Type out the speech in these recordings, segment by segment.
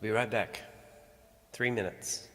Be right back. 3 minutes.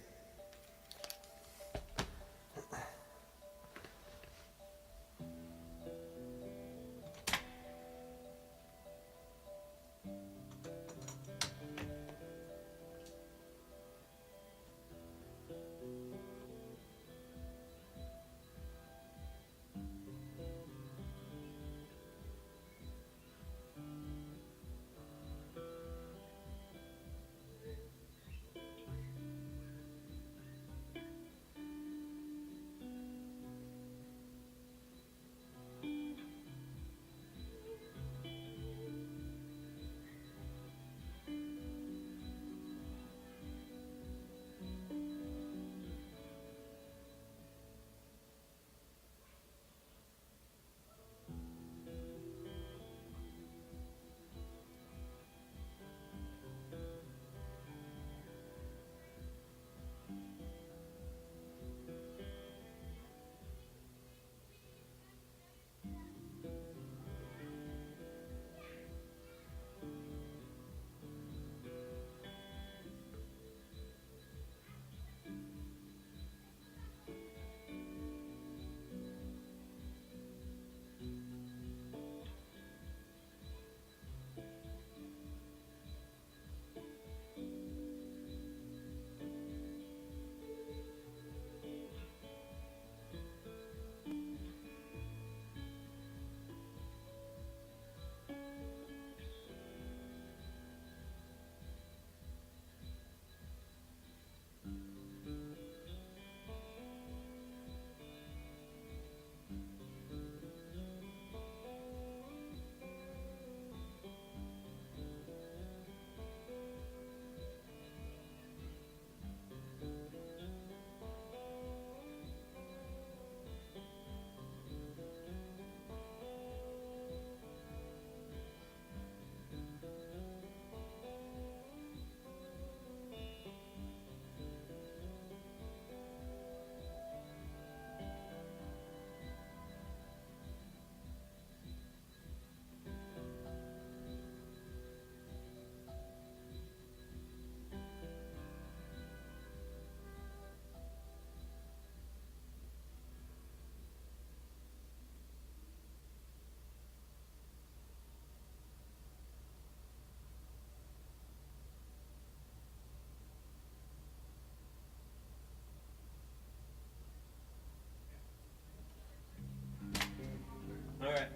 All right.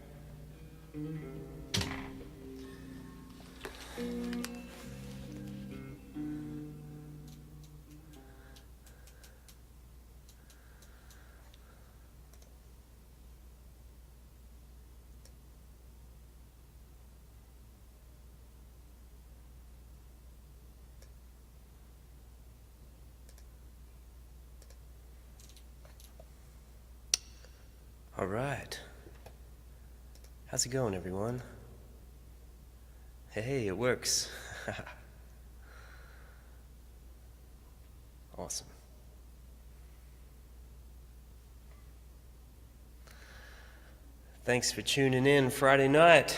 All right. How's it going, everyone? Hey, it works. Awesome. Thanks for tuning in Friday night.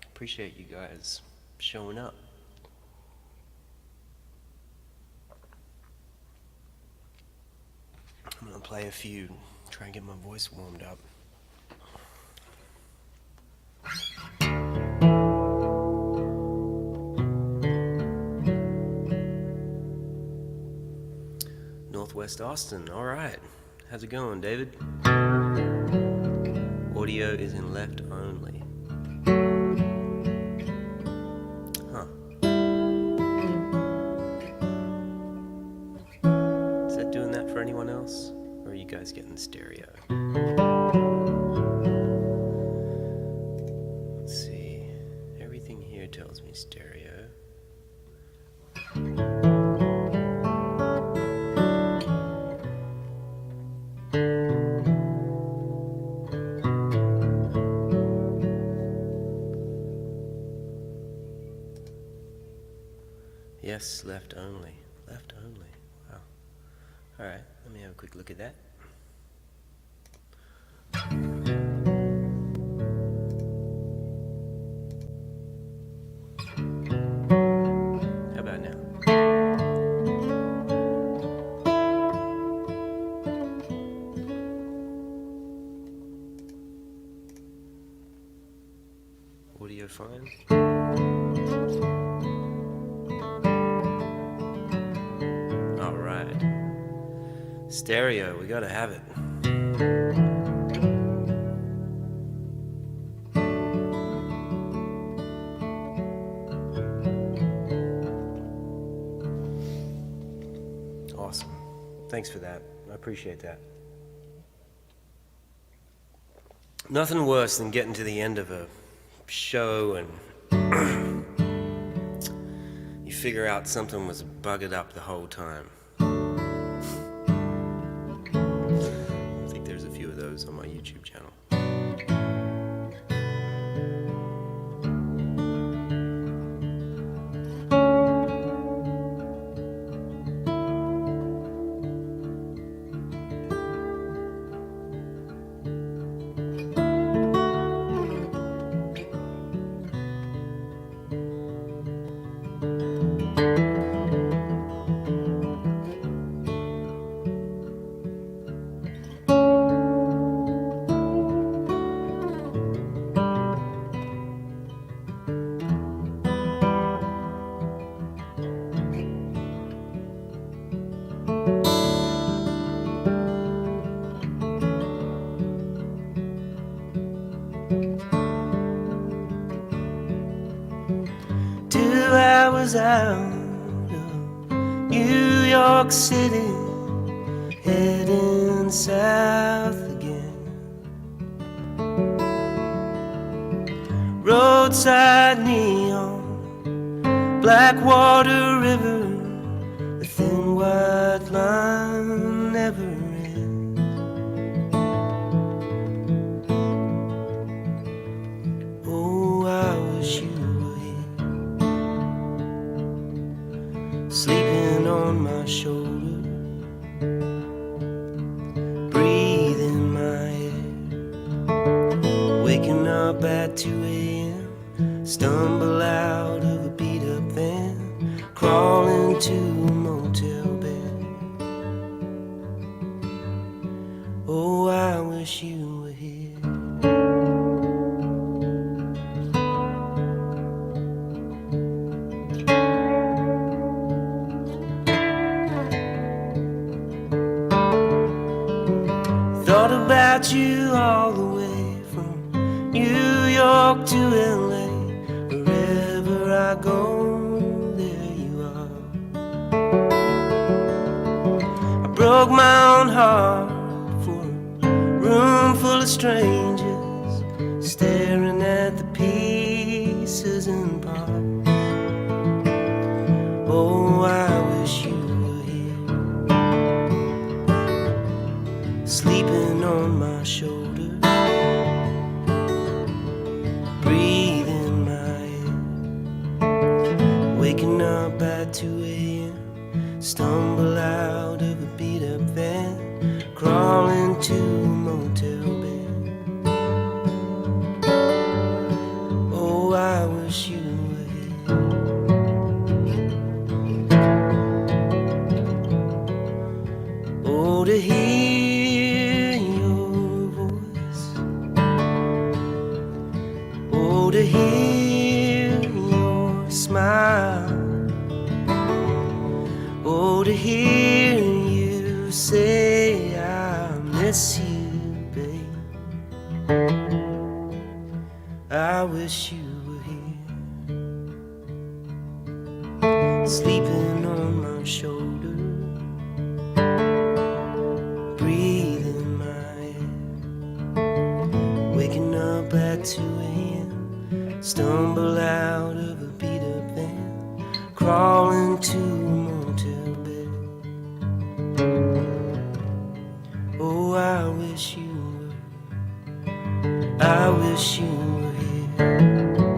Appreciate you guys showing up. I'm gonna play a few, try and get my voice warmed up. Northwest Austin, all right. How's it going, David? Audio is in left only. Huh. Is that doing that for anyone else? Or are you guys getting stereo? Let's see. Everything here tells me stereo. Yes, left only. Left only. Wow. All right, let me have a quick look at that. How about now? fine. All right. Stereo, we gotta have it. Awesome. Thanks for that. I appreciate that. Nothing worse than getting to the end of a show and you figure out something was buggered up the whole time. I think there's a few of those on my YouTube channel. Was out of New York City, heading south again. Roadside neon, Blackwater River, the thin white line never ends. Oh, I wish you sleeping on my shoulder, breathing my air, waking up at 2 a.m., stumble out of a beat-up van, crawl into a motel bed. Oh, I wish you were here. Thought about you all the way from New York to LA. Wherever I go, there you are. I broke my own heart for a room full of strangers, staring at the pieces and parts. Oh, I wish you were here, sleeping on my shoulder, breathing my air, waking up at 2 a.m., stumble out of a beat-up van, crawl into a motel bed. Oh, I wish you were here. Oh, to hear your voice, oh, to hear your smile, oh, to hear you say I miss you, babe. I wish you were here, sleeping on my shoulder, breathing my air, waking up at 2 a.m., stumble out of a beat-up van, crawl into a motel bed. Oh, I wish you were here.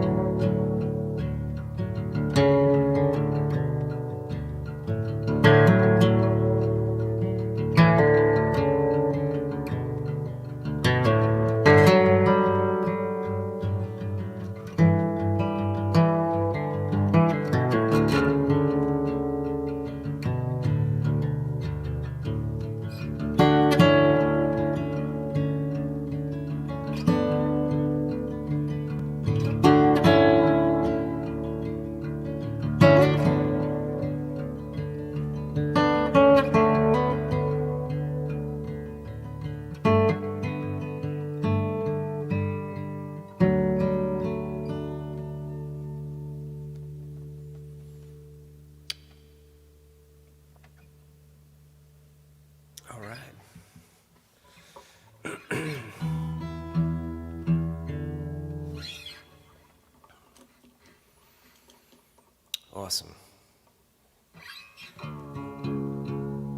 Awesome.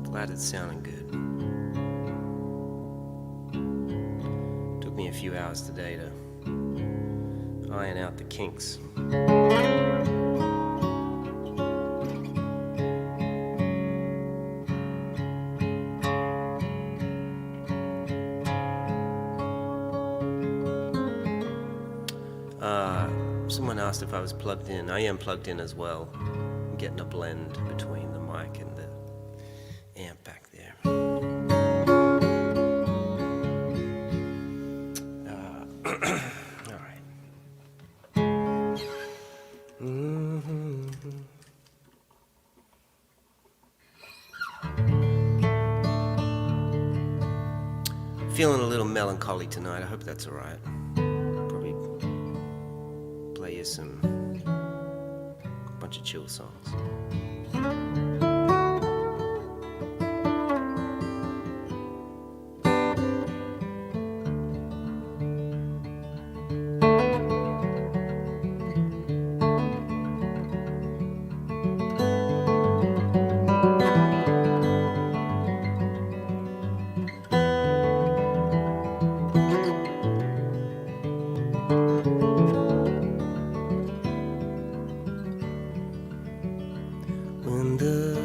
Glad it's sounding good. Took me a few hours today to iron out the kinks. Someone asked if I was plugged in. I am plugged in as well. I'm getting a blend between the mic and the amp back there. All right. Feeling a little melancholy tonight. I hope that's all right. Some bunch of chill songs.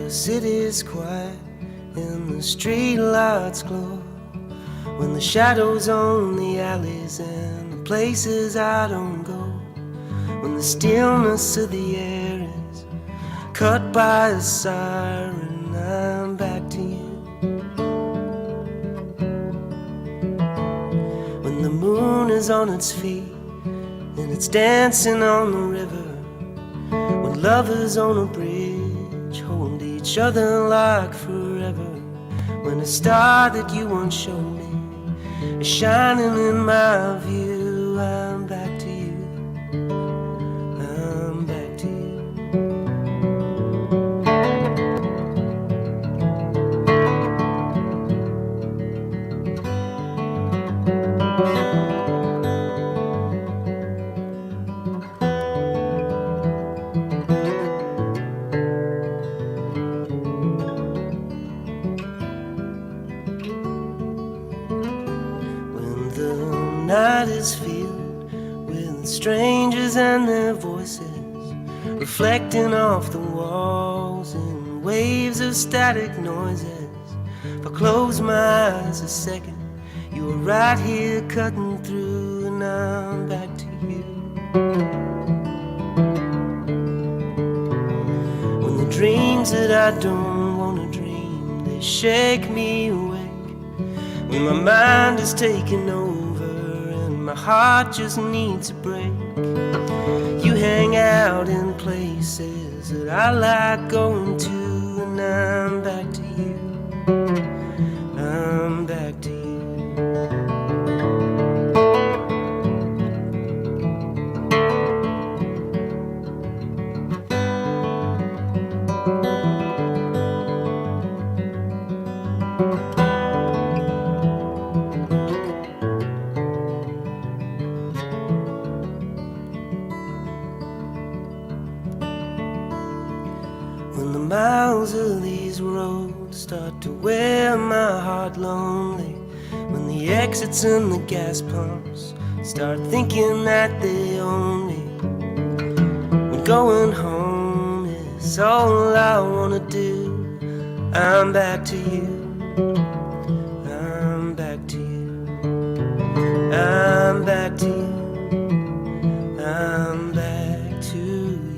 City's quiet and the street lights glow, when the shadows on the alleys and the places I don't go, when the stillness of the air is cut by a siren, I'm back to you. When the moon is on its feet and it's dancing on the river, when lovers on a bridge hold each other like forever, when a star that you once showed me is shining in my view, I'm back to you. I'm back to you. Night is filled with strangers and their voices, reflecting off the walls in waves of static noises. If I close my eyes a second, you were right here cutting through, and I'm back to you. When the dreams that I don't want to dream, they shake me awake, when my mind is taking over, my heart just needs a break. You hang out in places that I like going to, and I'm back to you. I'm back to you. When the miles of these roads start to wear my heart lonely, when the exits and the gas pumps start thinking that they own me, when going home is all I wanna do, I'm back to you. I'm back to you. I'm back to you. I'm back to you.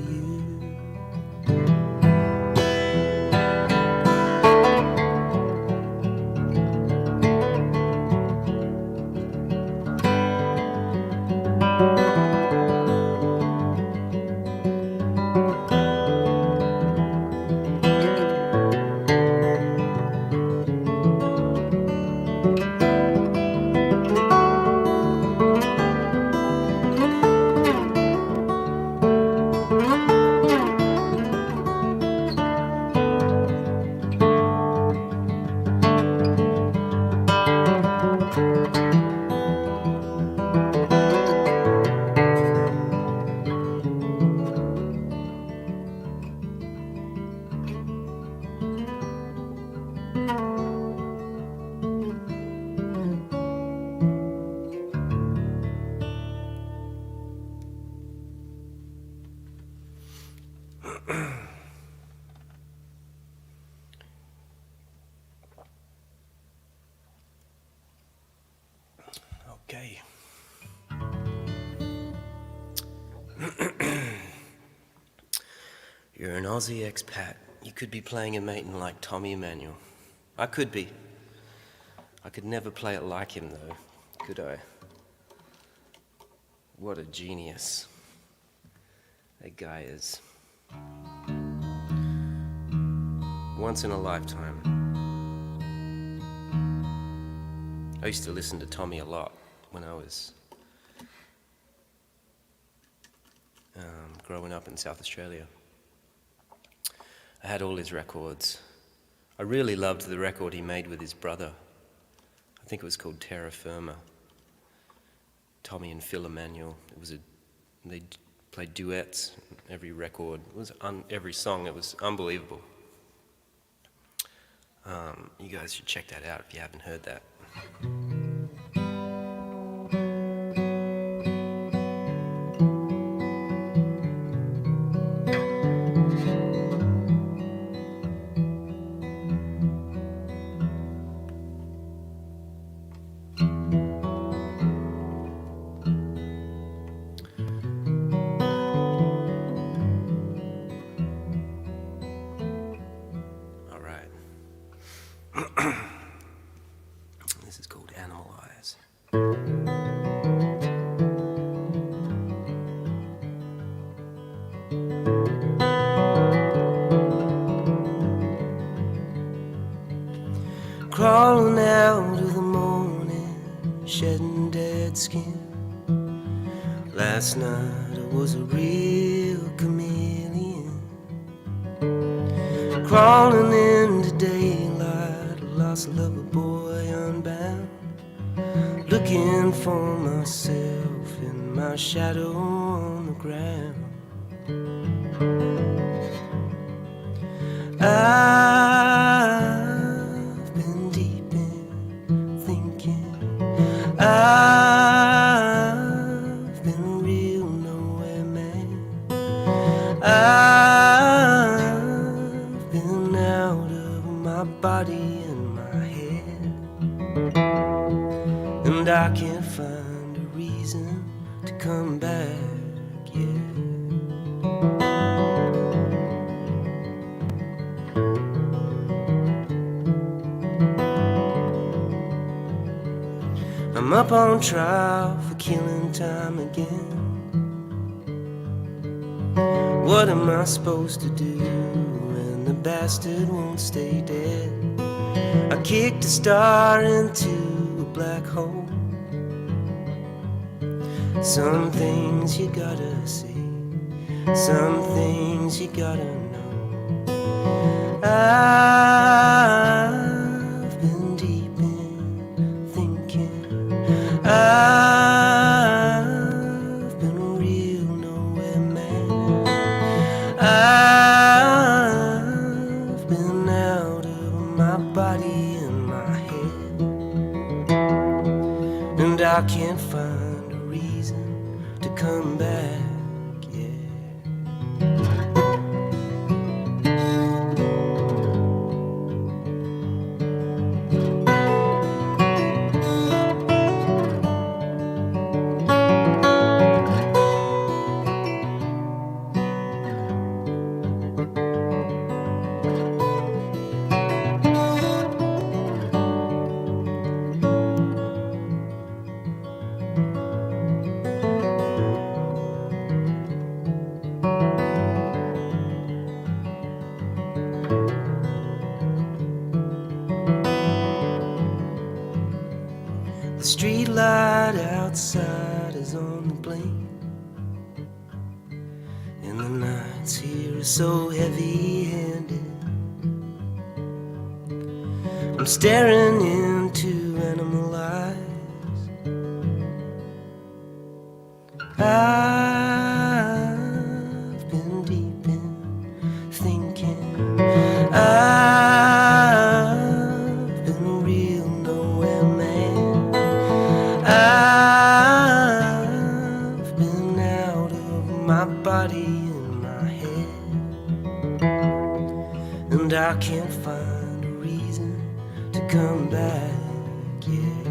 You're an Aussie expat. You could be playing a matin like Tommy Emmanuel. I could be. I could never play it like him, though, could I? What a genius that guy is. Once in a lifetime. I used to listen to Tommy a lot when I was growing up in South Australia. I had all his records. I really loved the record he made with his brother. I think it was called Terra Firma. Tommy and Phil Emmanuel. They played duets. Every record was every song. It was unbelievable. You guys should check that out if you haven't heard that. This is called Animal Eyes. Crawling out of the morning, shedding dead skin. Last night I was a real chameleon, crawling into daylight, a lost lover boy unbound, looking for myself in my shadow on the ground. I've been deep in thinking, I've been a real nowhere man. I've been out of my body and my head, and I can't find a reason to come back yet. I'm up on trial for killing time again. What am I supposed to do when the bastard won't stay dead? I kicked a star into a black hole. Some things you gotta see, some things you gotta know. I've been deep in thinking, I've been a real nowhere man. I've been out of my body and my head, and I can't find a reason to come back yet. The street light outside is on the blink, and the nights here are so heavy-handed. I'm staring into animal eyes. I've been deep in thinking, I've been a real nowhere man. I've been out of my body and my head, and I can't find a reason to come back yet.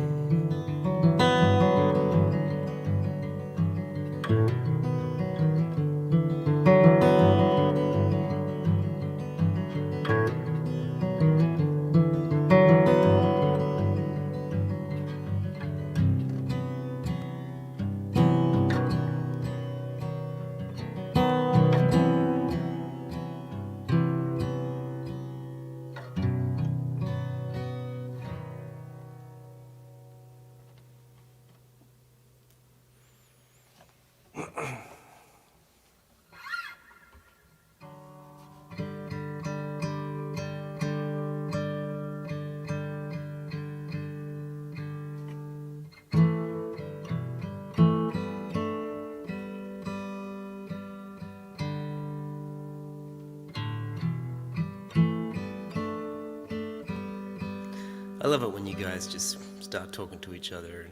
I love it when you guys just start talking to each other.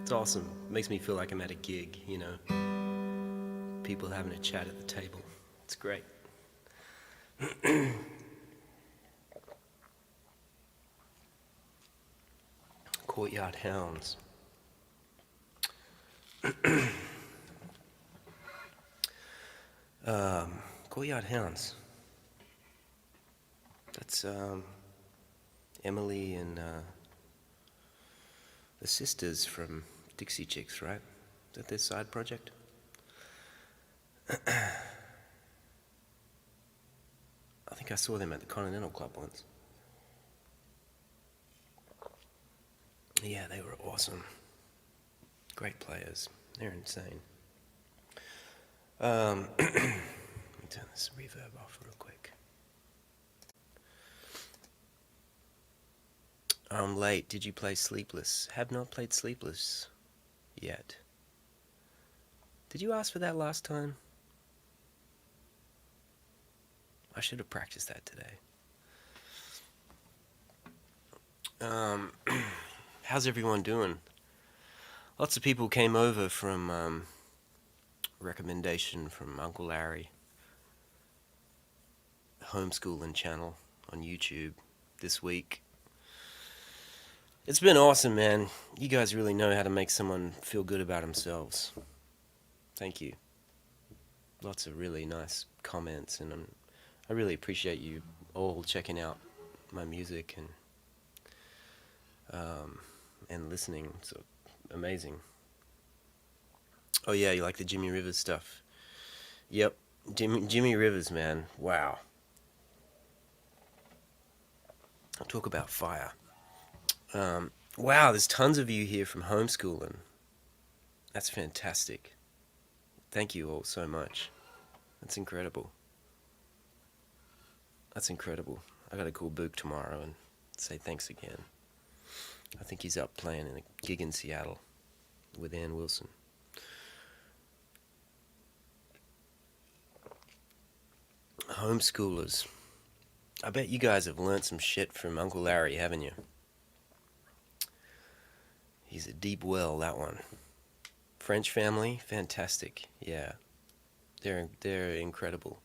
It's awesome. It makes me feel like I'm at a gig, you know. People having a chat at the table. It's great. Courtyard Hounds. Courtyard Hounds. That's Emily and the sisters from Dixie Chicks, right? Is that their side project? I think I saw them at the Continental Club once. Yeah, they were awesome. Great players. They're insane. Let me turn this reverb off real quick. I'm late. Did you play Sleepless? Have not played Sleepless yet. Did you ask for that last time? I should have practiced that today. How's everyone doing? Lots of people came over from recommendation from Uncle Larry, homeschooling channel on YouTube this week. It's been awesome, man. You guys really know how to make someone feel good about themselves. Thank you. Lots of really nice comments, and I really appreciate you all checking out my music and listening. It's amazing. Oh yeah, you like the Jimmy Rivers stuff? Yep, Jimmy Rivers, man. Wow. I'll talk about fire. Wow, there's tons of you here from homeschooling. That's fantastic. Thank you all so much. That's incredible. That's incredible. I gotta call Book tomorrow and say thanks again. I think he's up playing in a gig in Seattle with Ann Wilson. Homeschoolers. I bet you guys have learnt some shit from Uncle Larry, haven't you? He's a deep well, that one. French family, fantastic. Yeah, they're incredible.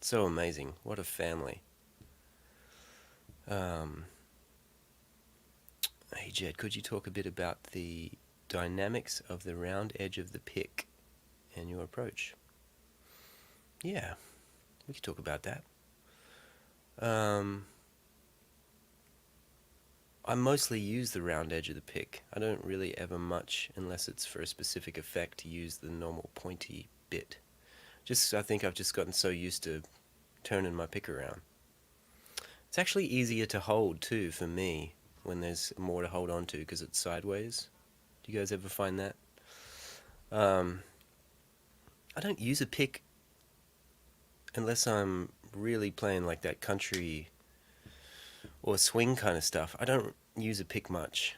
So amazing. What a family. Hey Jedd, could you talk a bit about the dynamics of the round edge of the pick and your approach? Yeah, we could talk about that. I mostly use the round edge of the pick. I don't really ever much, unless it's for a specific effect, to use the normal pointy bit. I think I've just gotten so used to turning my pick around. It's actually easier to hold too for me when there's more to hold on to because it's sideways. Do you guys ever find that? I don't use a pick unless I'm really playing like that country or swing kind of stuff. I don't use a pick much.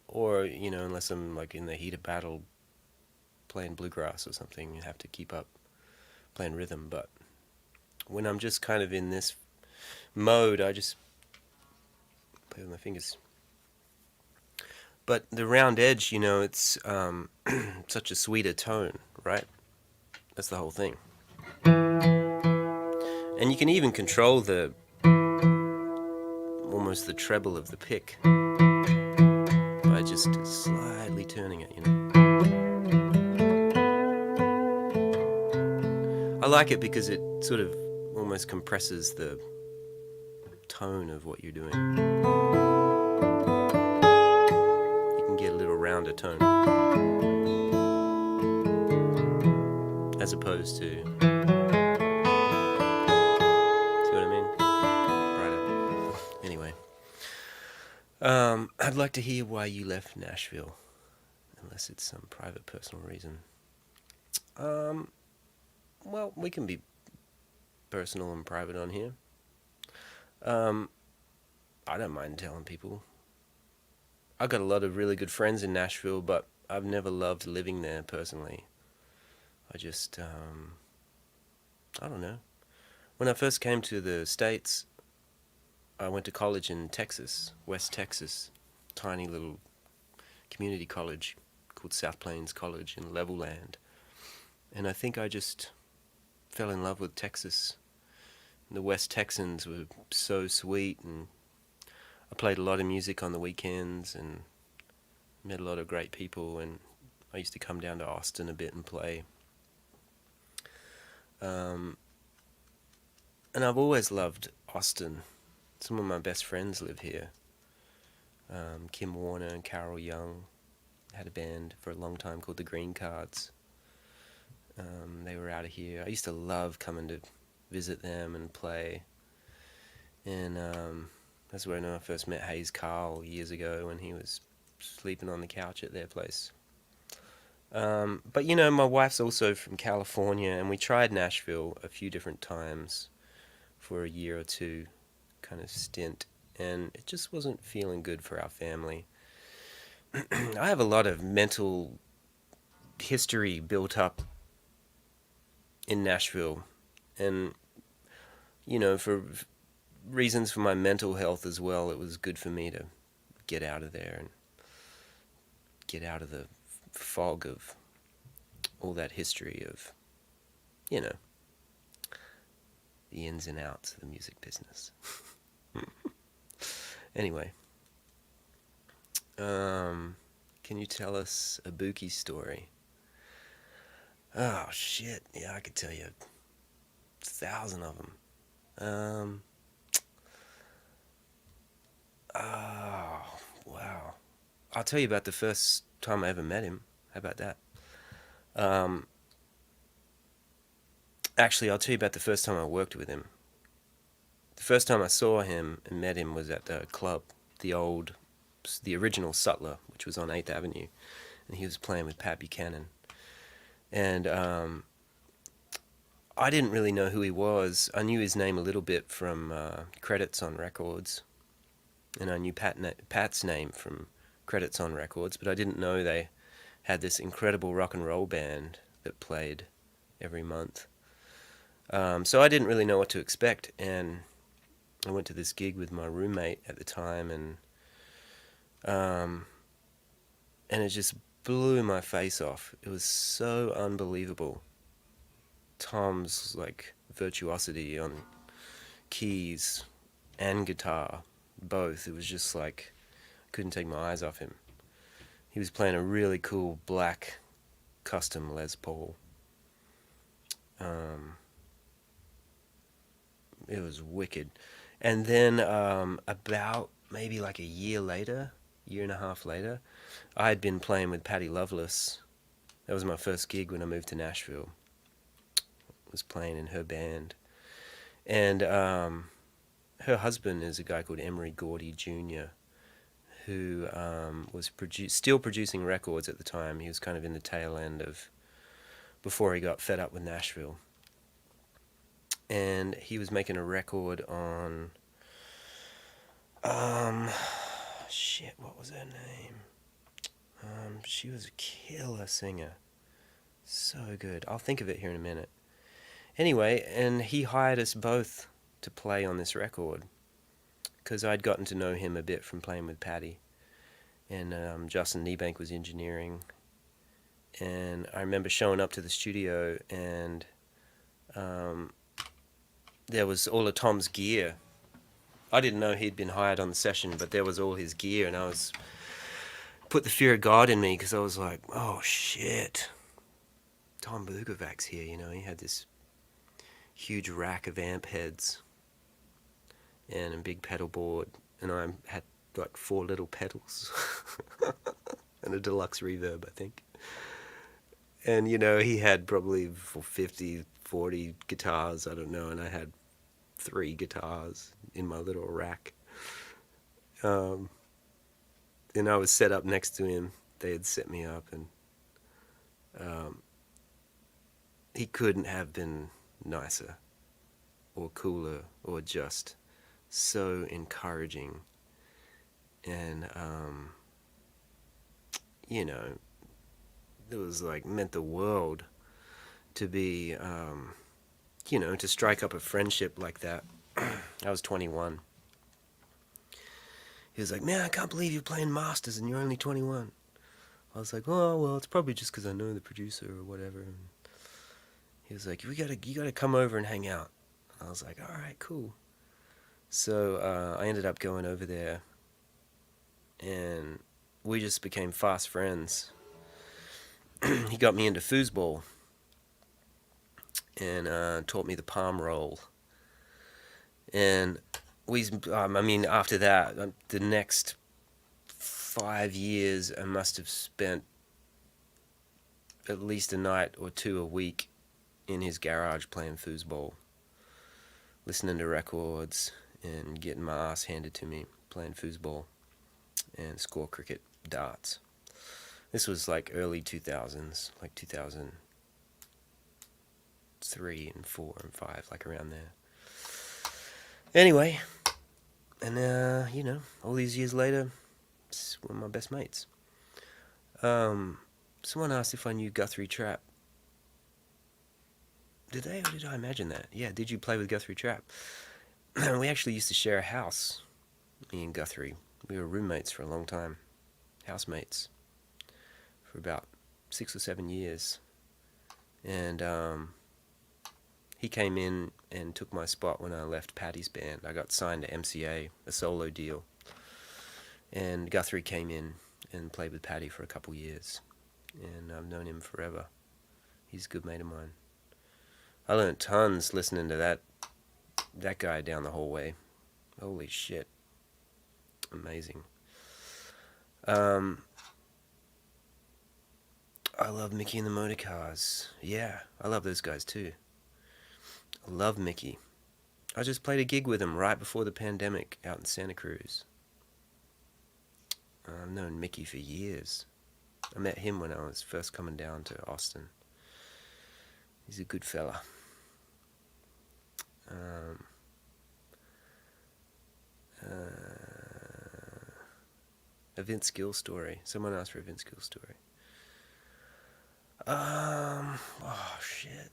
Or, you know, unless I'm like in the heat of battle playing bluegrass or something, you have to keep up playing rhythm. But when I'm just kind of in this mode, I just play with my fingers. But the round edge, you know, it's such a sweeter tone, right? That's the whole thing. And you can even control almost the treble of the pick by just slightly turning it, you know. I like it because it sort of almost compresses the tone of what you're doing. You can get a little rounder tone as opposed to, see what I mean? Brighter. Anyway, I'd like to hear why you left Nashville, unless it's some private personal reason. Well, we can be personal and private on here. I don't mind telling people. I've got a lot of really good friends in Nashville, but I've never loved living there personally. I just, I don't know. When I first came to the States, I went to college in Texas, West Texas, tiny little community college called South Plains College in Levelland. And I think I just fell in love with Texas. The West Texans were so sweet, and I played a lot of music on the weekends and met a lot of great people, and I used to come down to Austin a bit and play. And I've always loved Austin. Some of my best friends live here. Kim Warner and Carol Young had a band for a long time called the Green Cards. They were out of here. I used to love coming to visit them and play. And that's when I first met Hayes Carl years ago, when he was sleeping on the couch at their place. But you know, my wife's also from California, and we tried Nashville a few different times for a year or two kind of stint, and it just wasn't feeling good for our family. I have a lot of mental history built up in Nashville, and you know, for reasons for my mental health as well, it was good for me to get out of there and get out of the fog of all that history of, you know, the ins and outs of the music business. Anyway, can you tell us a Buki story? Oh shit, yeah, I could tell you 1,000 of them. Oh, wow. I'll tell you about the first time I ever met him. How about that? Actually, I'll tell you about the first time I worked with him. The first time I saw him and met him was at the club, the original Sutler, which was on 8th Avenue, and he was playing with Pat Buchanan. And I didn't really know who he was. I knew his name a little bit from credits on records, and I knew Pat's name from credits on records, but I didn't know they had this incredible rock and roll band that played every month. So I didn't really know what to expect, and I went to this gig with my roommate at the time, and it just blew my face off. It was so unbelievable. Tom's like virtuosity on keys and guitar, both. It was just like, I couldn't take my eyes off him. He was playing a really cool black custom Les Paul. It was wicked. And then about maybe like a year and a half later, I had been playing with Patty Loveless. That was my first gig when I moved to Nashville. I was playing in her band. And her husband is a guy called Emery Gordy Jr., who was still producing records at the time. He was kind of in the tail end of before he got fed up with Nashville. And he was making a record on shit, what was her name? She was a killer singer. So good. I'll think of it here in a minute. Anyway, and he hired us both to play on this record, because I'd gotten to know him a bit from playing with Patty. And Justin Niebank was engineering. And I remember showing up to the studio, and there was all of Tom's gear. I didn't know he'd been hired on the session, but there was all his gear, and I was put the fear of God in me, because I was like, oh shit, Tom Bukovac's here, you know. He had this huge rack of amp heads and a big pedal board, and I had like 4 little pedals and a deluxe reverb, I think. And you know, he had probably 50, 40 guitars, I don't know, and I had 3 guitars in my little rack. And I was set up next to him. They had set me up, and he couldn't have been nicer or cooler or just so encouraging. And you know, it was like meant the world to be you know, to strike up a friendship like that. I was 21, He was like, man, I can't believe you're playing masters and you're only 21. I was like, oh, well, it's probably just because I know the producer or whatever. And he was like, you gotta come over and hang out. I was like, all right, cool. So I ended up going over there, and we just became fast friends. He got me into foosball and taught me the palm roll. And after that, the next 5 years, I must have spent at least a night or two a week in his garage playing foosball, listening to records and getting my ass handed to me, playing foosball and score cricket, darts. This was like early 2000s, like 2003 and 4 and 5, like around there. Anyway, and all these years later, it's one of my best mates. Someone asked if I knew Guthrie Trapp. Did they, or did I imagine that? Yeah, did you play with Guthrie Trapp? We actually used to share a house, me and Guthrie. We were roommates for a long time, housemates, for about 6 or 7 years. And he came in and took my spot when I left Paddy's band. I got signed to MCA, a solo deal. And Guthrie came in and played with Paddy for a couple years. And I've known him forever. He's a good mate of mine. I learned tons listening to that guy down the hallway. Holy shit. Amazing. I love Mickey and the Motorcars. Yeah, I love those guys too. I love Mickey. I just played a gig with him right before the pandemic out in Santa Cruz. I've known Mickey for years. I met him when I was first coming down to Austin. He's a good fella. A Vince Gill story. Someone asked for a Vince Gill story. Oh shit.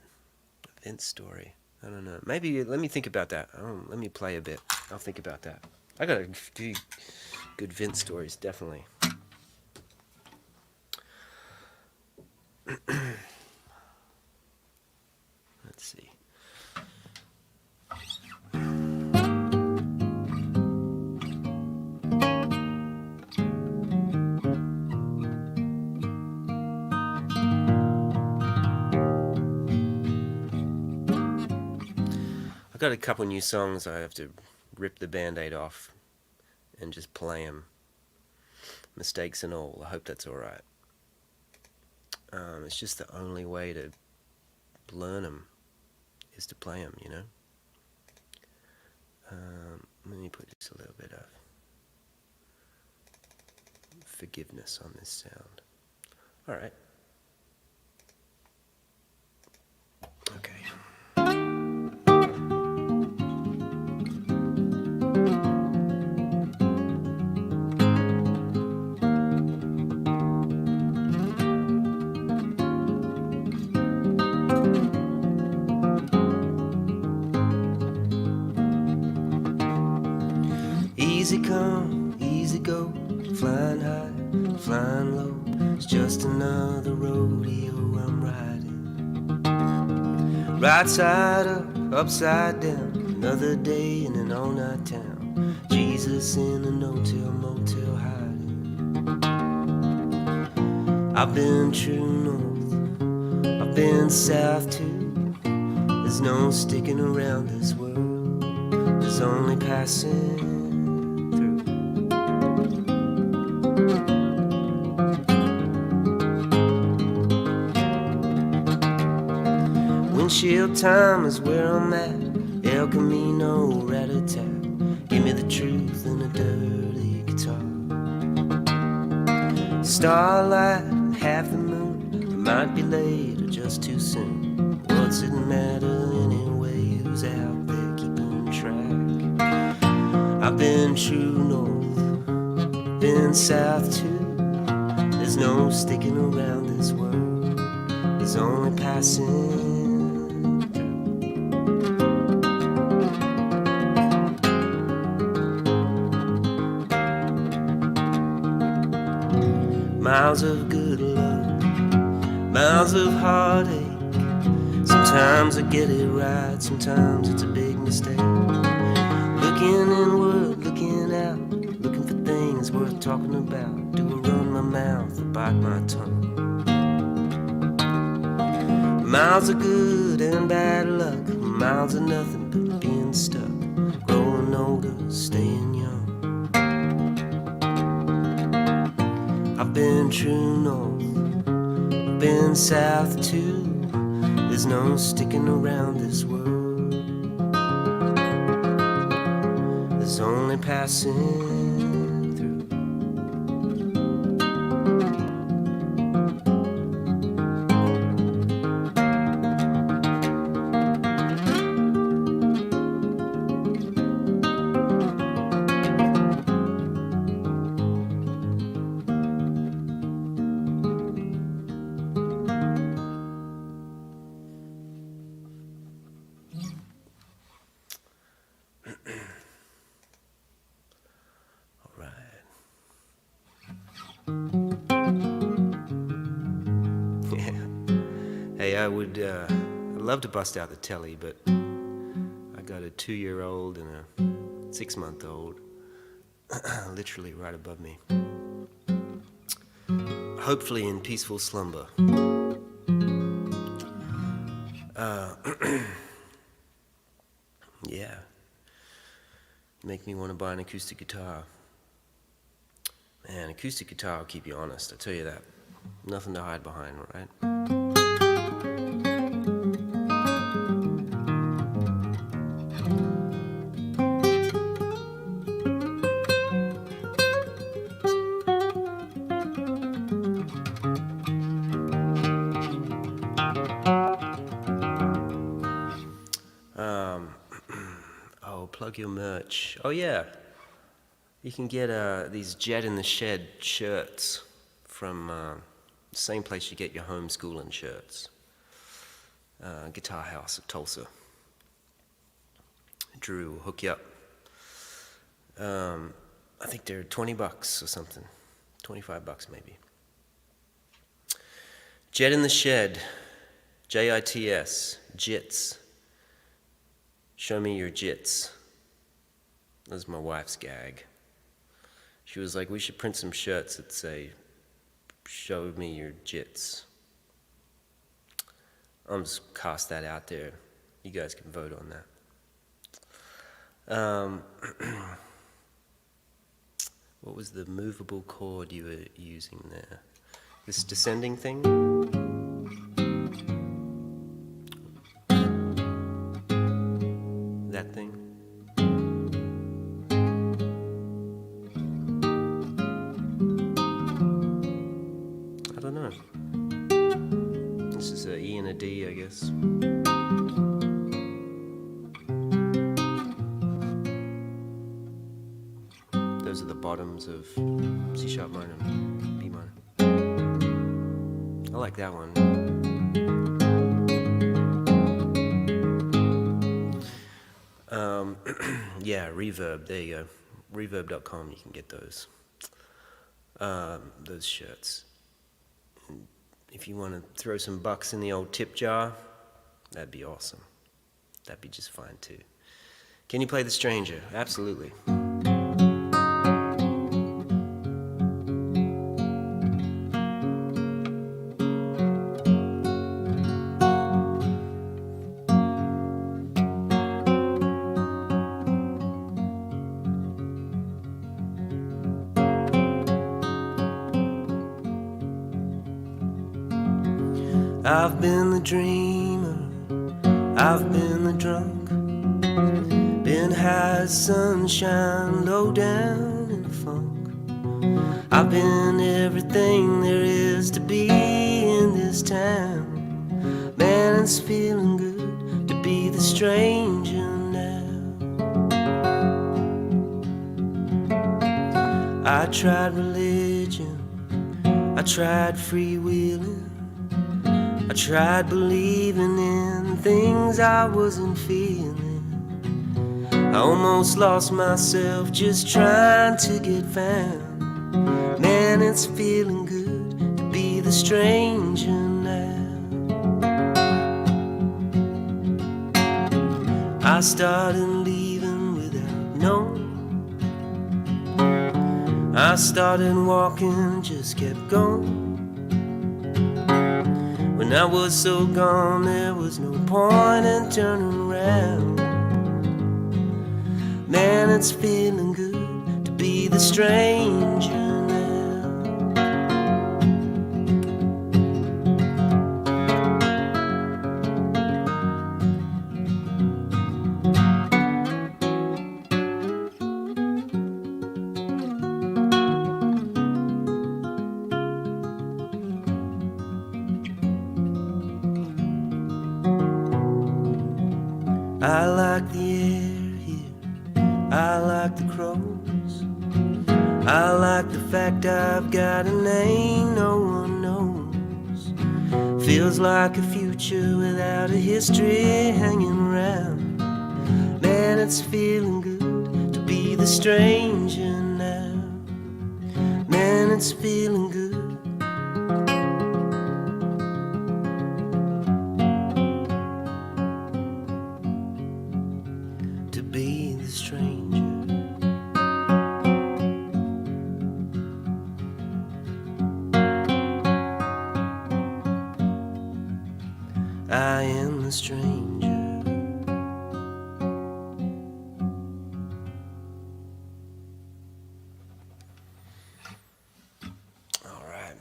A Vince story. I don't know. Maybe let me think about that. Let me play a bit. I'll think about that. I got a few good Vince stories, definitely. Let's see. I've got a couple new songs I have to rip the Band-Aid off and just play them. Mistakes and all. I hope that's alright. It's just the only way to learn them is to play them, you know? Let me put just a little bit of forgiveness on this sound. Alright. Okay. Easy come, easy go, flying high, flying low. It's just another rodeo I'm riding. Right side up, upside down, another day in an all-night town. Jesus in a no-till motel hiding. I've been true north, I've been south too. There's no sticking around this world, there's only passing. Windshield time is where I'm at. El Camino, rat-a-tat. Give me the truth in a dirty guitar. Starlight, half the moon. I might be late or just too soon. What's it matter anyway? Who's out there keeping track? I've been true north, been south too. There's no sticking around this world, there's only passing. miles of good luck, miles of heartache. Sometimes I get it right, sometimes it's a big mistake. Looking inward, looking out, looking for things worth talking about. Do I run my mouth or bite my tongue? Miles of good and bad luck, miles of nothing but being stuck, growing older, staying young. I've been true north, I've been south too. There's no sticking around this world, there's only passing through. Hey, I'd love to bust out the telly, but I got a 2-year-old and a 6-month-old literally right above me, hopefully in peaceful slumber. Yeah, make me want to buy an acoustic guitar. Man, acoustic guitar will keep you honest, I tell you that. Nothing to hide behind, right? Oh, plug your merch. Oh yeah, you can get these Jedd in the Shed shirts from the same place you get your homeschooling shirts. Guitar House of Tulsa. Drew will hook you up. I think they're $20 or something. $25 maybe. Jedd in the Shed. Jits. Jits. Show me your jits. That was my wife's gag. She was like, we should print some shirts that say, show me your jits. I'm just cast that out there. You guys can vote on that. What was the movable chord you were using there? This descending thing? That thing? I don't know. This is an E and a D, I guess. Those are the bottoms of C sharp minor and B minor. I like that one. Yeah, Reverb, there you go. Reverb.com, you can get those shirts. And if you want to throw some bucks in the old tip jar, that'd be awesome. That'd be just fine too. Can you play The Stranger? Absolutely. I've been the dreamer, I've been the drunk, been high as sunshine, low down in the funk. I've been everything there is to be in this town. Man, it's feeling good to be the stranger now. I tried religion, I tried freewheeling, I tried believing in things I wasn't feeling. I almost lost myself just trying to get found. Man, it's feeling good the stranger now. I started leaving without knowing. I started walking, just kept going. When I was so gone, there was no point in turning around. Man, it's feeling good to be the stranger now. I like the air here, I like the crows, I like the fact I've got a name no one knows. Feels like a future without a history hanging around. Man, it's feeling good to be the stranger now. Man, it's feeling good. To be the stranger. I am the stranger. All right.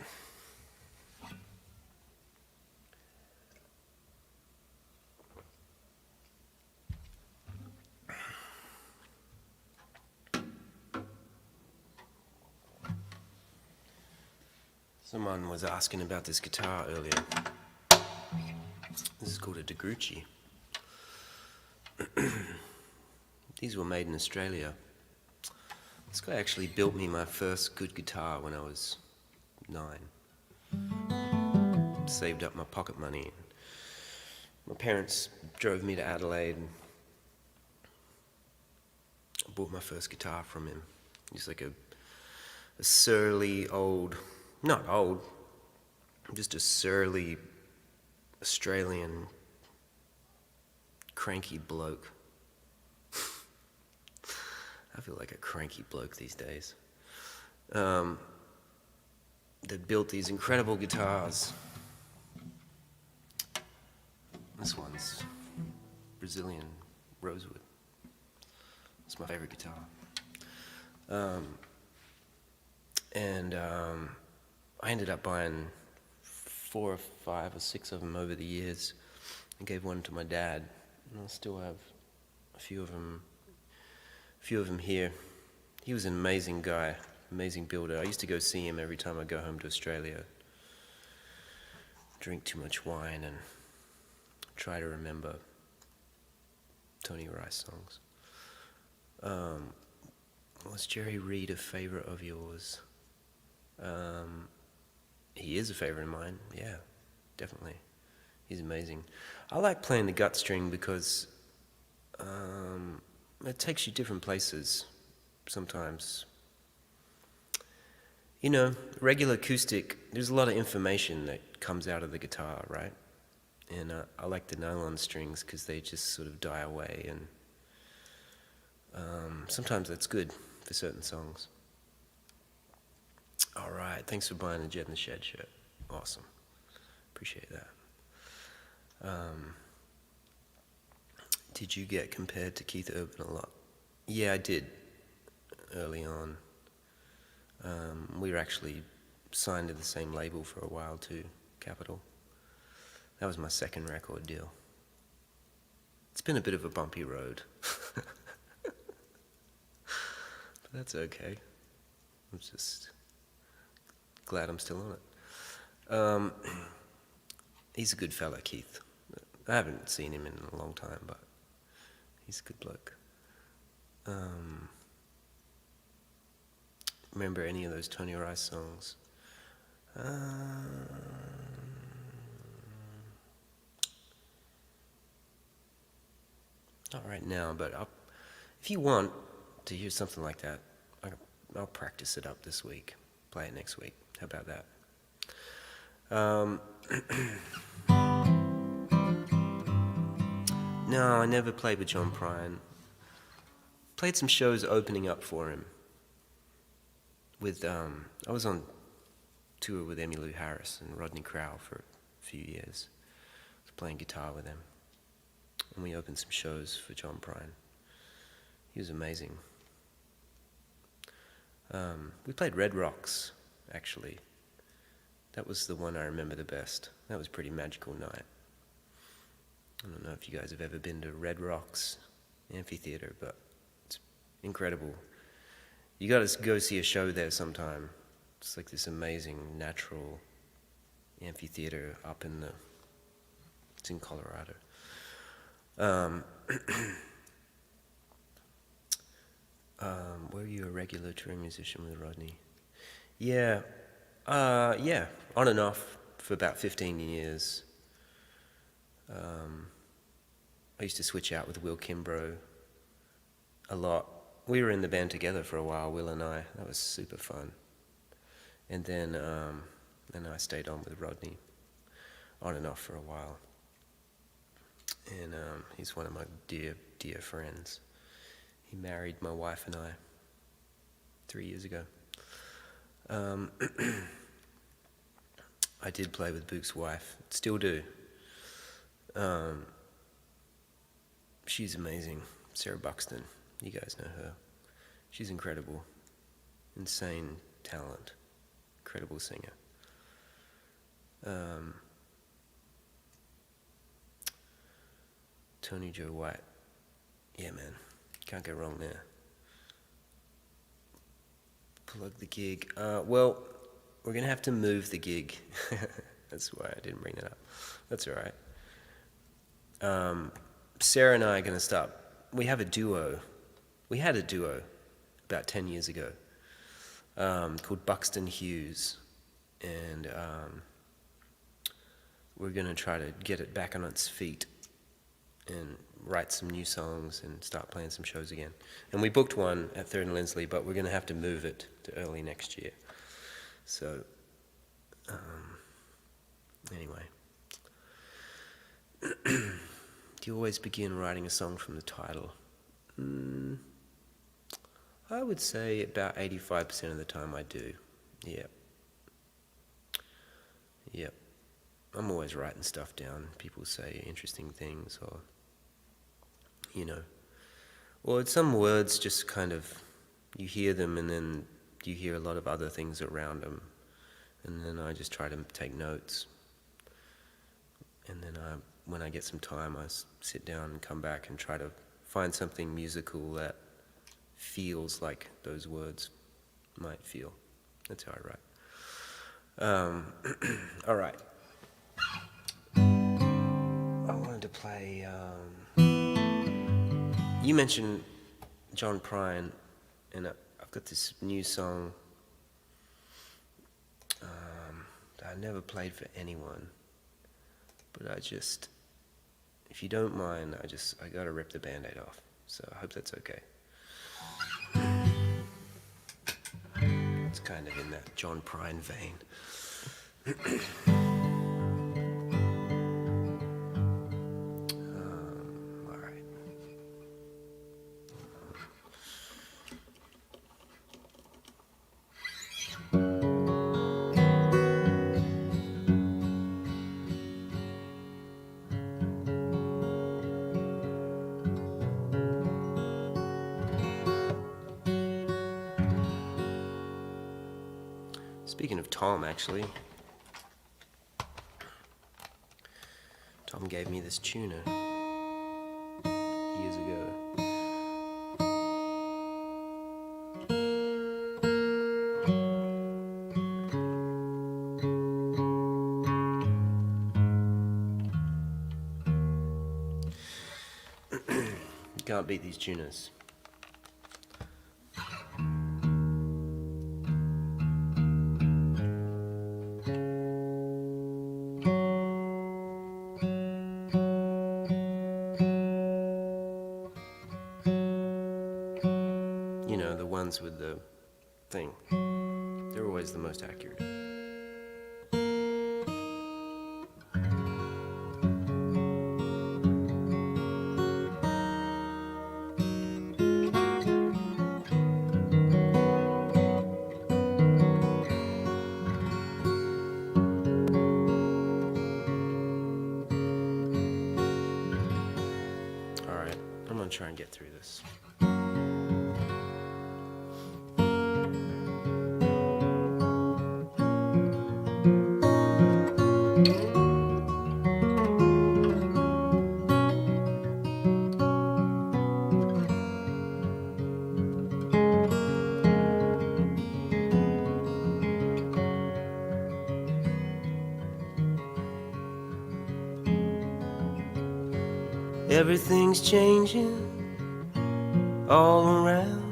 Someone was asking about this guitar earlier. This is called a DeGrucci. These were made in Australia. This guy actually built me my first good guitar when I was 9. Saved up my pocket money. My parents drove me to Adelaide and I bought my first guitar from him. He's like a surly old, not old, just a surly Australian cranky bloke. I feel like a cranky bloke these days. That built these incredible guitars. This one's Brazilian rosewood. It's my favorite guitar. I ended up buying 4 or 5 or 6 of them over the years and gave one to my dad. And I still have a few of them here. He was an amazing guy, amazing builder. I used to go see him every time I go home to Australia. Drink too much wine and try to remember Tony Rice songs. Was Jerry Reed a favorite of yours? He is a favorite of mine, yeah, definitely. He's amazing. I like playing the gut string because it takes you different places sometimes. You know, regular acoustic, there's a lot of information that comes out of the guitar, right? And I like the nylon strings because they just sort of die away, and sometimes that's good for certain songs. All right, thanks for buying the Jedd in the Shed shirt. Awesome, appreciate that. Did you get compared to Keith Urban a lot? Yeah, I did, early on. We were actually signed to the same label for a while too, Capitol. That was my second record deal. It's been a bit of a bumpy road. But that's okay. I'm just glad I'm still on it. He's a good fella, Keith. I haven't seen him in a long time, but he's a good bloke. Remember any of those Tony Rice songs? Not right now, but if you want to hear something like that, I'll practice it up this week. Play it next week. How about that? Um, no, I never played with John Prine. Played some shows opening up for him. I was on tour with Emmylou Harris and Rodney Crowell for a few years. I was playing guitar with them. And we opened some shows for John Prine. He was amazing. We played Red Rocks, actually. That was the one I remember the best. That was a pretty magical night. I don't know if you guys have ever been to Red Rocks Amphitheater, but it's incredible. You gotta go see a show there sometime. It's like this amazing natural amphitheater up in it's in Colorado. Were you a regular touring musician with Rodney? Yeah, on and off for about 15 years. I used to switch out with Will Kimbrough a lot. We were in the band together for a while, Will and I. That was super fun. And then I stayed on with Rodney, on and off for a while. And he's one of my dear, dear friends. He married my wife and I 3 years ago. I did play with Boog's wife, still do. She's amazing, Sarah Buxton. You guys know her. She's incredible, insane talent, incredible singer. Tony Joe White, yeah man, can't go wrong there. Plug the gig. Well, we're gonna have to move the gig. That's why I didn't bring that up. That's all right. Sarah and I are gonna start. We have a duo. We had a duo about 10 years ago called Buxton Hughes, and we're gonna try to get it back on its feet and write some new songs and start playing some shows again. And we booked one at 3rd and Lindsley, but we're gonna have to move it to early next year. So, anyway. Do you always begin writing a song from the title? I would say about 85% of the time I do. Yep. I'm always writing stuff down. People say interesting things, or, or some words just kind of, you hear them and then you hear a lot of other things around them. And then I just try to take notes. And then when I get some time, I sit down and come back and try to find something musical that feels like those words might feel. That's how I write. All right. I wanted to play... you mentioned John Prine, and I've got this new song that I never played for anyone. But if you don't mind, I gotta rip the Band-Aid off. So I hope that's okay. It's kind of in that John Prine vein. All right. Speaking of Tom, actually, Tom gave me this tuner years ago. You can't beat these tuners. With the thing, they're always the most accurate. I'm gonna try and get through this. Everything's changing all around.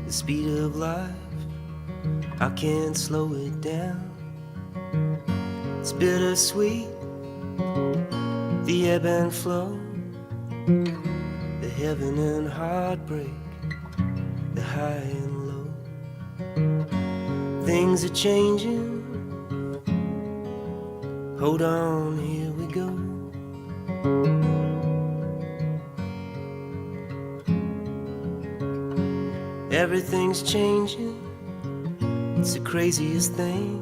The speed of life, I can't slow it down. It's bittersweet, the ebb and flow, the heaven and heartbreak, the high and low. Things are changing, hold on, here we go. Everything's changing, it's the craziest thing.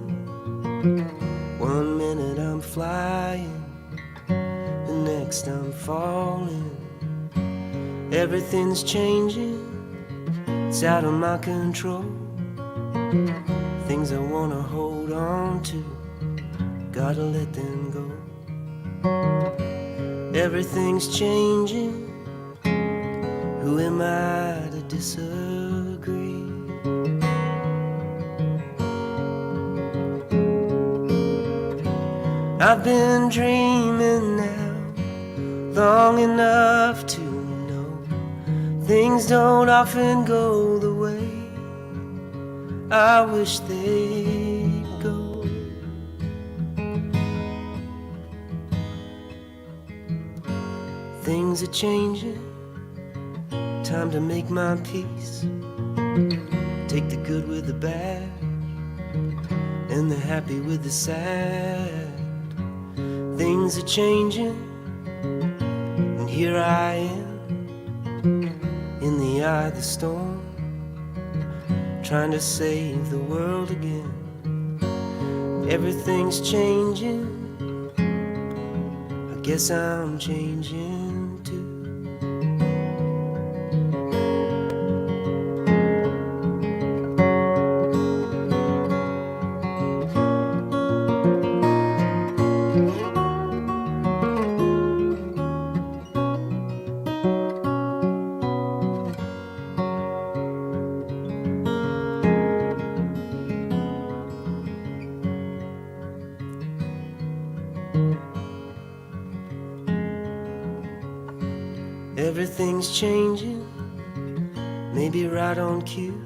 1 minute I'm flying, the next I'm falling. Everything's changing, it's out of my control. Things I wanna hold on to, gotta let them go. Everything's changing, who am I to disagree? I've been dreaming now long enough to know things don't often go the way I wish they'd go. Things are changing, time to make my peace. Take the good with the bad and the happy with the sad. Things are changing, and here I am in the eye of the storm, trying to save the world again. Everything's changing, I guess I'm changing too. Everything's changing, maybe right on cue.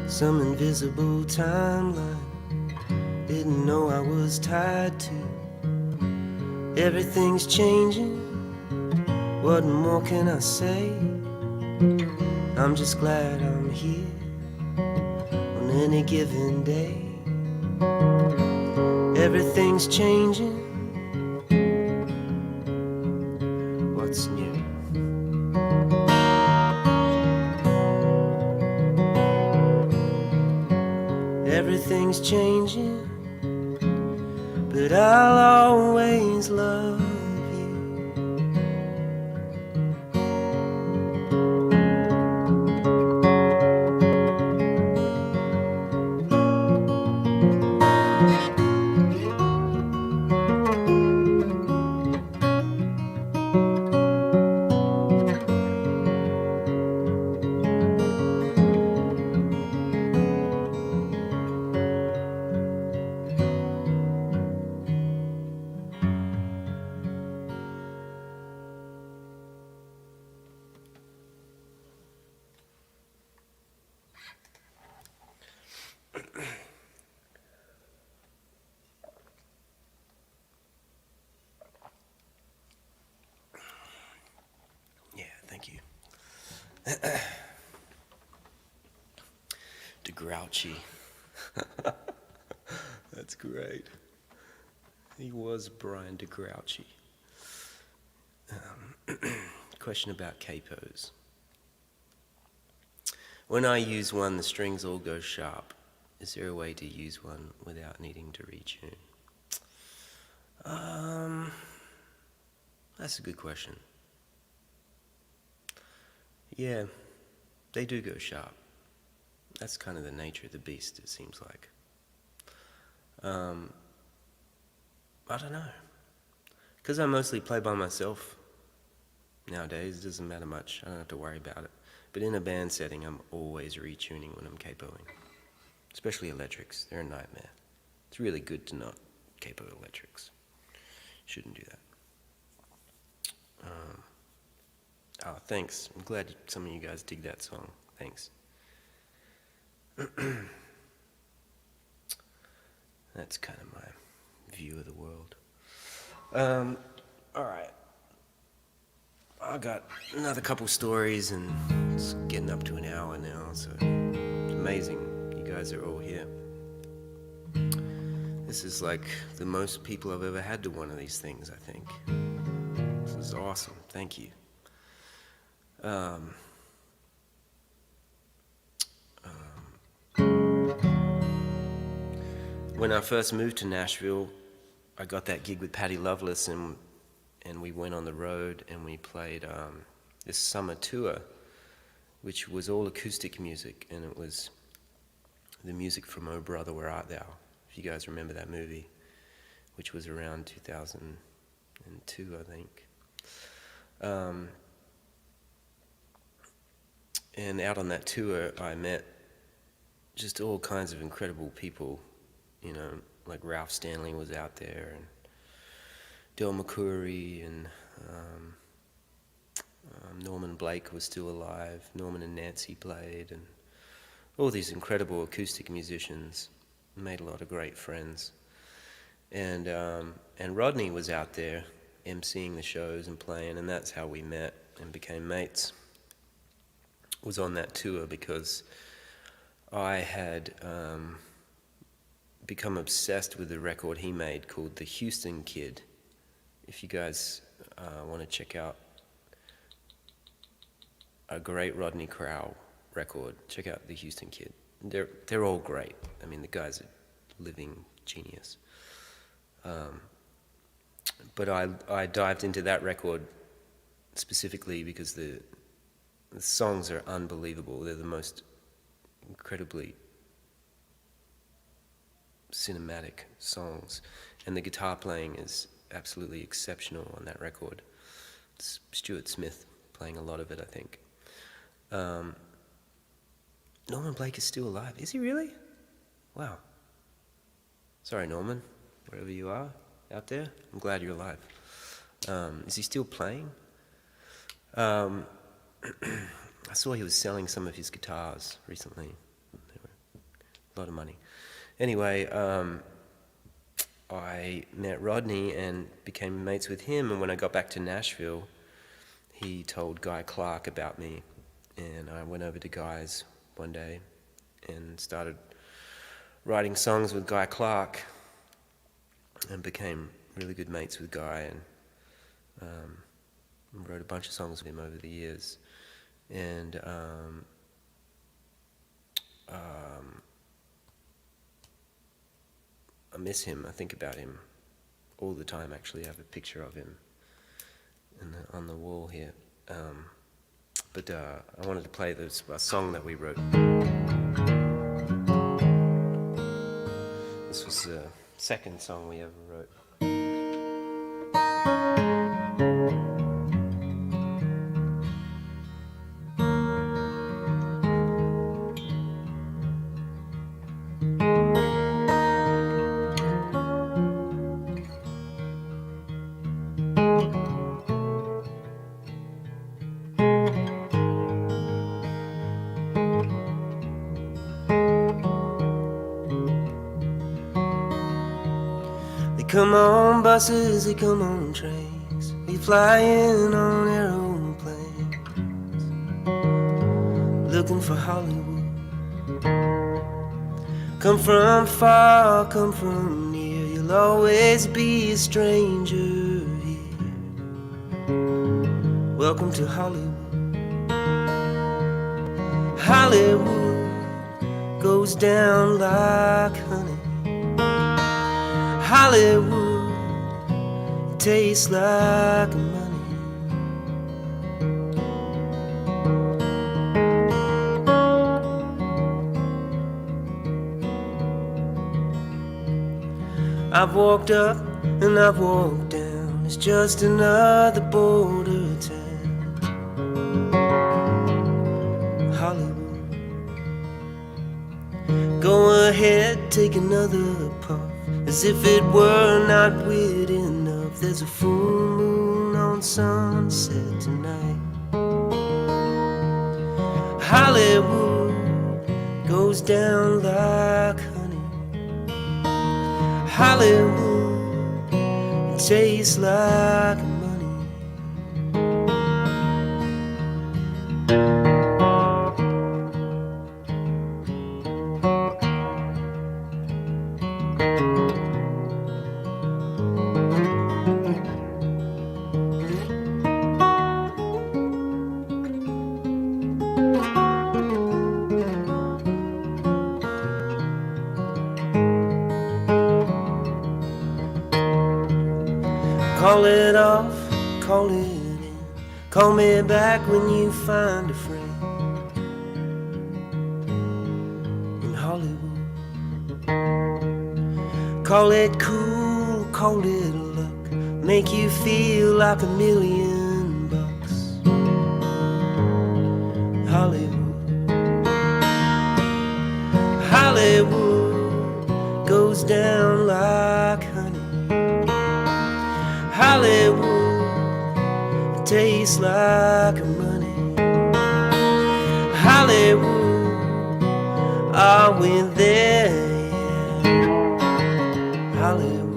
Some invisible timeline, didn't know I was tied to. Everything's changing, what more can I say? I'm just glad I'm here on any given day. Everything's changing, what's new? Everything's changing, but I'll always love you. Thank you. DeGrouchy. That's great. He was Brian DeGrouchy. Question about capos. When I use one, the strings all go sharp. Is there a way to use one without needing to retune? That's a good question. Yeah, they do go sharp. That's kind of the nature of the beast, it seems like. I don't know. Because I mostly play by myself nowadays, it doesn't matter much. I don't have to worry about it. But in a band setting, I'm always retuning when I'm capoing. Especially electrics, they're a nightmare. It's really good to not capo electrics. Shouldn't do that. Oh, thanks. I'm glad some of you guys dig that song. Thanks. That's kind of my view of the world. Alright. I got another couple stories and it's getting up to an hour now, so it's amazing you guys are all here. This is like the most people I've ever had to one of these things, I think. This is awesome. Thank you. When I first moved to Nashville, I got that gig with Patty Loveless, and we went on the road and we played this summer tour, which was all acoustic music, and it was the music from Oh Brother, Where Art Thou, if you guys remember that movie, which was around 2002, I think. And out on that tour, I met just all kinds of incredible people, you know, like Ralph Stanley was out there, and Del McCoury, and Norman Blake was still alive. Norman and Nancy played, and all these incredible acoustic musicians. Made a lot of great friends. And Rodney was out there emceeing the shows and playing, and that's how we met and became mates. Was on that tour because I had become obsessed with the record he made called The Houston Kid. If you guys want to check out a great Rodney Crowell record, check out The Houston Kid. They're all great. I mean, the guy's a living genius. But I dived into that record specifically because the songs are unbelievable. They're the most incredibly cinematic songs, and the guitar playing is absolutely exceptional on that record. It's Stuart Smith playing a lot of it, I think. Norman Blake is still alive. Is he really? Wow. Sorry, Norman, wherever you are out there. I'm glad you're alive. Is he still playing? I saw he was selling some of his guitars recently. They were a lot of money. Anyway, I met Rodney and became mates with him, and when I got back to Nashville, he told Guy Clark about me, and I went over to Guy's one day and started writing songs with Guy Clark and became really good mates with Guy, and wrote a bunch of songs with him over the years. And I miss him. I think about him all the time. Actually, I have a picture of him on the wall here. But I wanted to play a song that we wrote. This was the second song we ever wrote. Come on buses, they come on trains, we fly in on aeroplanes, looking for Hollywood. Come from far, come from near, you'll always be a stranger here. Welcome to Hollywood. Hollywood goes down like honey. Hollywood tastes like money. I've walked up and I've walked down, it's just another border town. Hollywood, go ahead, take another puff, as if it were not weird enough. There's a full moon on Sunset tonight. Hollywood goes down like honey. Hollywood, it tastes like money. Call it off, call it in. Call me back when you find a friend in Hollywood. Call it cool, call it luck, make you feel like $1,000,000. Hollywood, Hollywood goes down like honey. Hollywood, it tastes like money. Hollywood, are we there yet? Hollywood.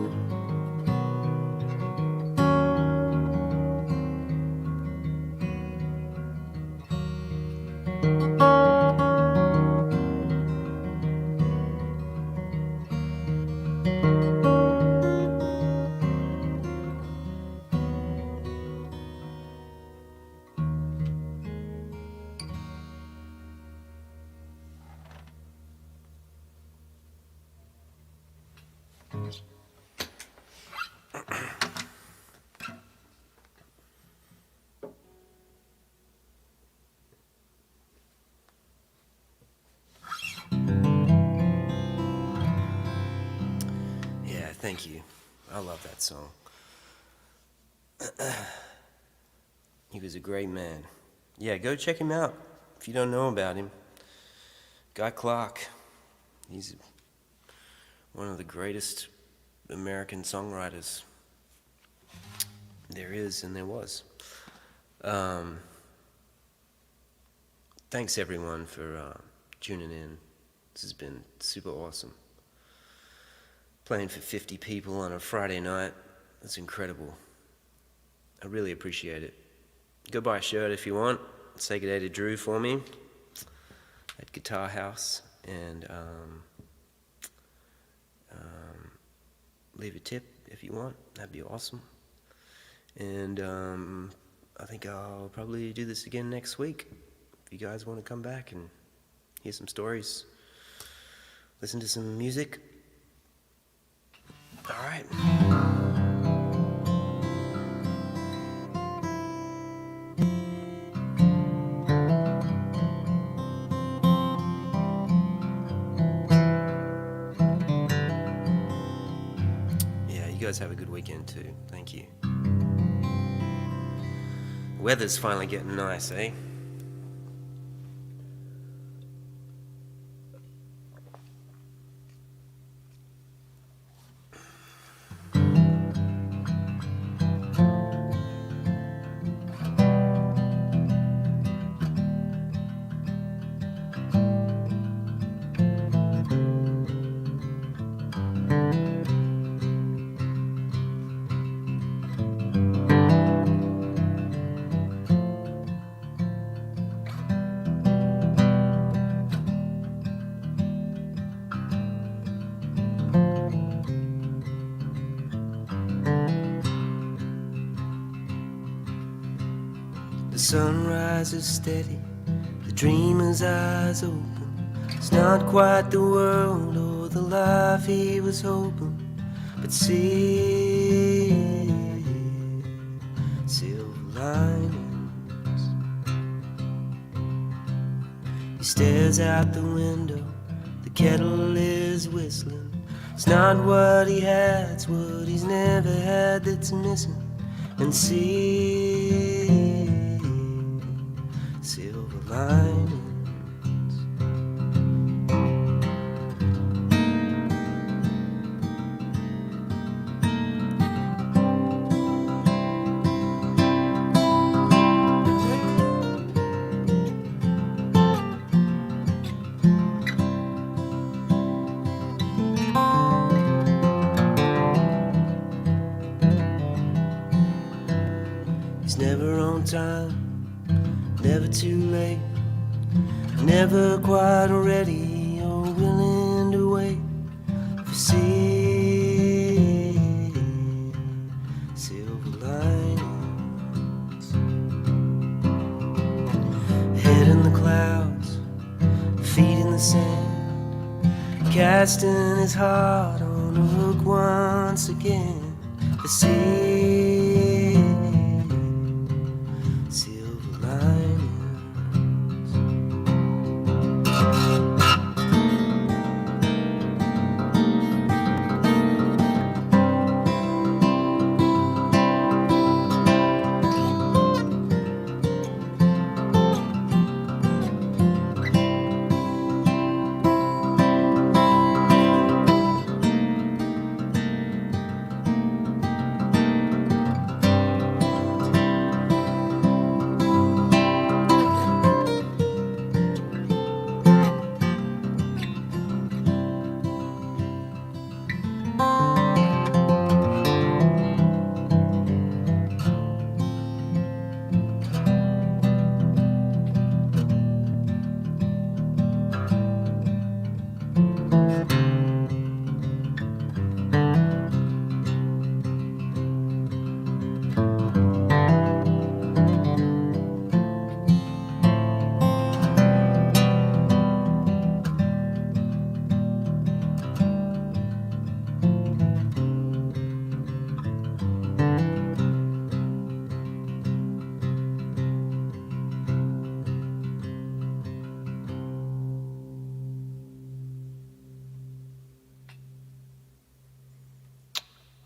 Yeah, thank you. I love that song. He was a great man. Yeah, go check him out if you don't know about him. Guy Clark. He's one of the greatest American songwriters there is and there was. Thanks everyone for tuning in. This has been super awesome. Playing for 50 people on a Friday night, that's incredible. I really appreciate it. Go buy a shirt if you want. Say good day to Drew for me at Guitar House, and leave a tip if you want. That'd be awesome. And I think I'll probably do this again next week. If you guys want to come back and hear some stories, listen to some music. All right. Yeah, you guys have a good weekend too. Thank you. Weather's finally getting nice, eh? The sunrise is steady, the dreamer's eyes open. It's not quite the world or the life he was hoping, but see, silver linings. He stares out the window, the kettle is whistling. It's not what he had, it's what he's never had that's missing. And see silver linings. He's never on time, never too late, never quite ready or willing to wait for silver linings. Head in the clouds, feet in the sand, casting his heart on a hook once again for silver linings.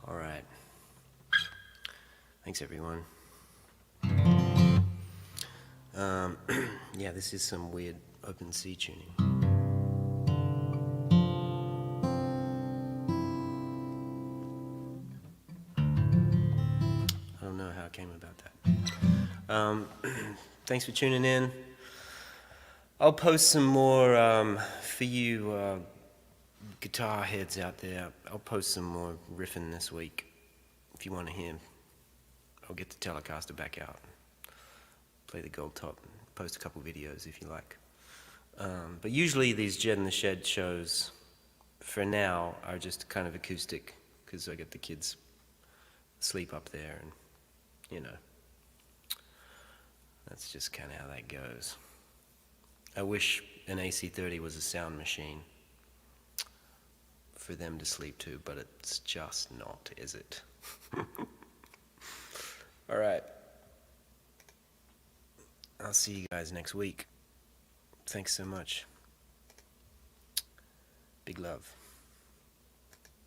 All right. Thanks, everyone. Yeah, this is some weird open C tuning. I don't know how it came about that. Thanks for tuning in. I'll post some more for you guitar heads out there. I'll post some more riffing this week if you want to hear. I'll get the Telecaster back out, play the gold top, post a couple videos if you like. But usually these Jedd in the Shed shows, for now, are just kind of acoustic, because I get the kids asleep up there, and you know, that's just kind of how that goes. I wish an AC-30 was a sound machine for them to sleep to, but it's just not, is it? All right. I'll see you guys next week. Thanks so much. Big love.